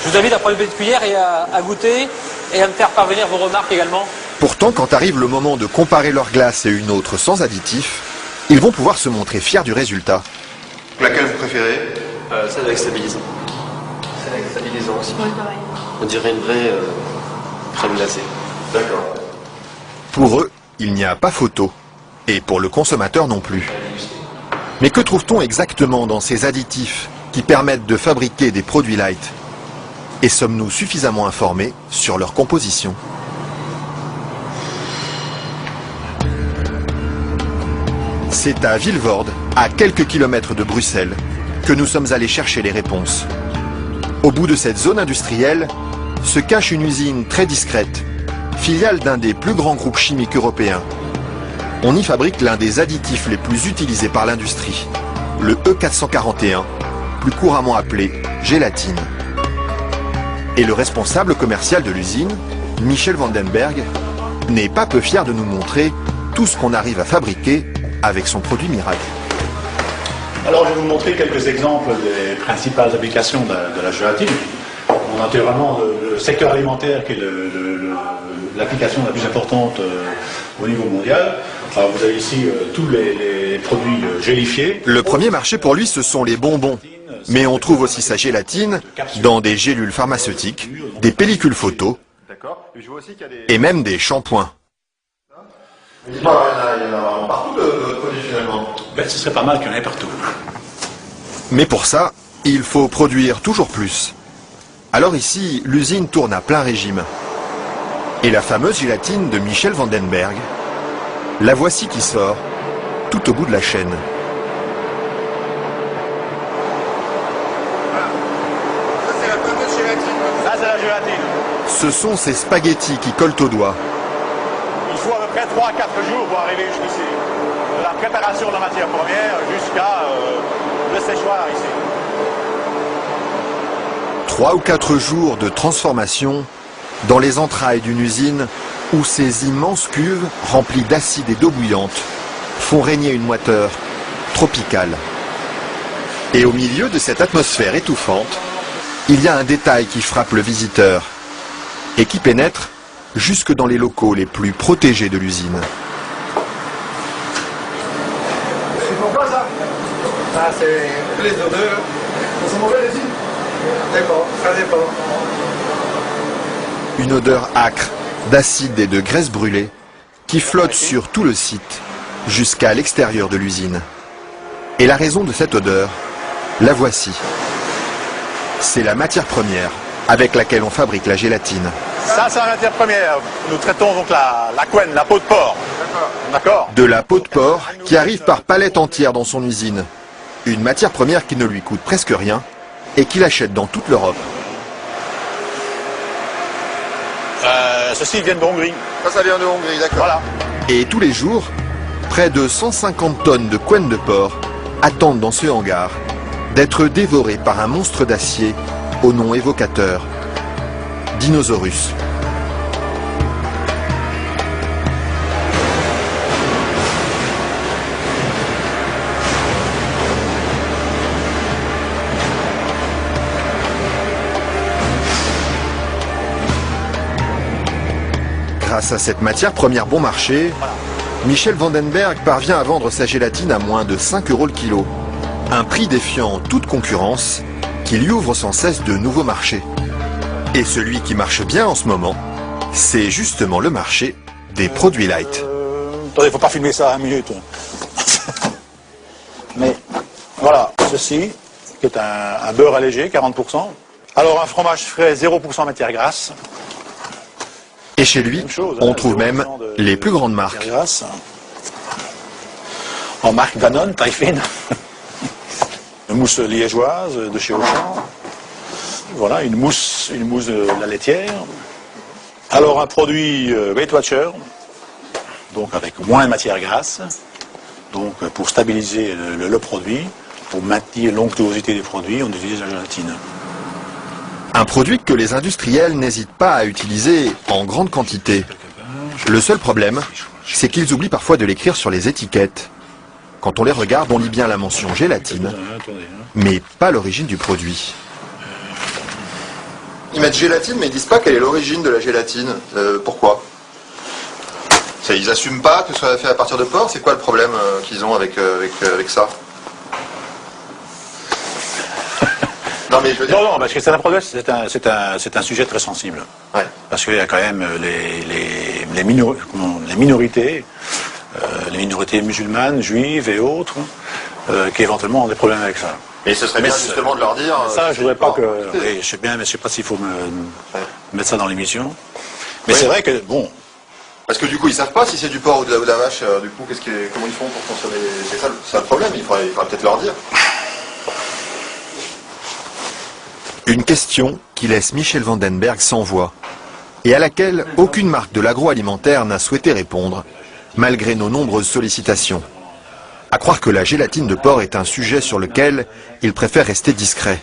Je vous invite à prendre une petite cuillère et à goûter et à me faire parvenir vos remarques également. Pourtant, quand arrive le moment de comparer leur glace et une autre sans additifs, ils vont pouvoir se montrer fiers du résultat. Laquelle vous préférez? Celle avec stabilisant. Celle avec stabilisant aussi. Oui, pareil. On dirait une vraie crème glacée. D'accord. Pour eux, il n'y a pas photo. Et pour le consommateur non plus. Mais que trouve-t-on exactement dans ces additifs qui permettent de fabriquer des produits light? Et sommes-nous suffisamment informés sur leur composition? C'est à Vilvoorde, à quelques kilomètres de Bruxelles, que nous sommes allés chercher les réponses. Au bout de cette zone industrielle se cache une usine très discrète, filiale d'un des plus grands groupes chimiques européens. On y fabrique l'un des additifs les plus utilisés par l'industrie, le E441, plus couramment appelé gélatine. Et le responsable commercial de l'usine, Michel Vandenberg, n'est pas peu fier de nous montrer tout ce qu'on arrive à fabriquer avec son produit miracle. Alors je vais vous montrer quelques exemples des principales applications de la gélatine. On a naturellement le secteur alimentaire qui est l'application la plus importante au niveau mondial. Alors vous avez ici tous les produits gélifiés. Le premier marché pour lui, ce sont les bonbons. Mais on trouve aussi sa gélatine dans des gélules pharmaceutiques, des pellicules photo et même des shampoings. Dites-moi, il y en a vraiment partout de produits finalement. Ben, ce serait pas mal qu'il y en ait partout. Mais pour ça, il faut produire toujours plus. Alors ici, l'usine tourne à plein régime. Et la fameuse gélatine de Michel Vandenberg, la voici qui sort, tout au bout de la chaîne. Ça c'est la fameuse gélatine. Ça c'est la gélatine. Ce sont ces spaghettis qui collent aux doigts. Il faut à peu près 3 à 4 jours pour arriver jusqu'ici. De la préparation de la matière première jusqu'à le séchoir ici. 3 ou 4 jours de transformation dans les entrailles d'une usine où ces immenses cuves remplies d'acide et d'eau bouillante font régner une moiteur tropicale. Et au milieu de cette atmosphère étouffante, il y a un détail qui frappe le visiteur et qui pénètre jusque dans les locaux les plus protégés de l'usine. C'est pourquoi ça? Ah, c'est les odeurs. Ça sent mauvais les îles? D'accord, ça dépend. Une odeur âcre d'acide et de graisse brûlée qui flotte sur tout le site jusqu'à l'extérieur de l'usine. Et la raison de cette odeur, la voici. C'est la matière première avec laquelle on fabrique la gélatine. Ça c'est la matière première. Nous traitons donc la couenne, la peau de porc. D'accord. De la peau de porc qui arrive par palettes entières dans son usine. Une matière première qui ne lui coûte presque rien et qu'il achète dans toute l'Europe. Ceci vient de Hongrie. Ça vient de Hongrie, d'accord. Voilà. Et tous les jours, près de 150 tonnes de couenne de porc attendent dans ce hangar d'être dévorées par un monstre d'acier au nom évocateur, Dinosaurus. Grâce à cette matière première bon marché, Michel Vandenberg parvient à vendre sa gélatine à moins de 5 € le kilo. Un prix défiant toute concurrence qui lui ouvre sans cesse de nouveaux marchés. Et celui qui marche bien en ce moment, c'est justement le marché des produits light. Attendez, faut pas filmer ça à 1 minute. Mais voilà, ceci, qui est un beurre allégé, 40%. Alors un fromage frais, 0% matière grasse. Et chez lui, on trouve même les plus grandes marques. En marque Danone, taille fine. Une mousse liégeoise de chez Auchan. Voilà, une mousse de la laitière. Alors un produit Weight Watcher, donc avec moins de matière grasse, donc pour stabiliser le produit, pour maintenir l'onctuosité des produits, on utilise la gélatine. Un produit que les industriels n'hésitent pas à utiliser en grande quantité. Le seul problème, c'est qu'ils oublient parfois de l'écrire sur les étiquettes. Quand on les regarde, on lit bien la mention gélatine, mais pas l'origine du produit. Ils mettent gélatine, mais ils disent pas quelle est l'origine de la gélatine. Pourquoi? Ils assument pas que ce soit fait à partir de porc. C'est quoi le problème qu'ils ont avec ça? Non, mais je veux dire... Non, parce que c'est un problème, c'est un sujet très sensible. Ouais. Parce qu'il y a quand même les minorités, les minorités musulmanes, juives et autres, qui éventuellement ont des problèmes avec ça. Mais ce serait bien justement de leur dire... Ça, je voudrais pas que... Oui, je sais bien, mais je sais pas s'il faut mettre ça dans l'émission. Mais c'est vrai que, bon... Parce que du coup, ils savent pas si c'est du porc ou de la vache. Du coup, comment ils font pour consommer? C'est ça le problème, il faudrait peut-être leur dire. Une question qui laisse Michel Vandenberg sans voix et à laquelle aucune marque de l'agroalimentaire n'a souhaité répondre, malgré nos nombreuses sollicitations. À croire que la gélatine de porc est un sujet sur lequel il préfère rester discret.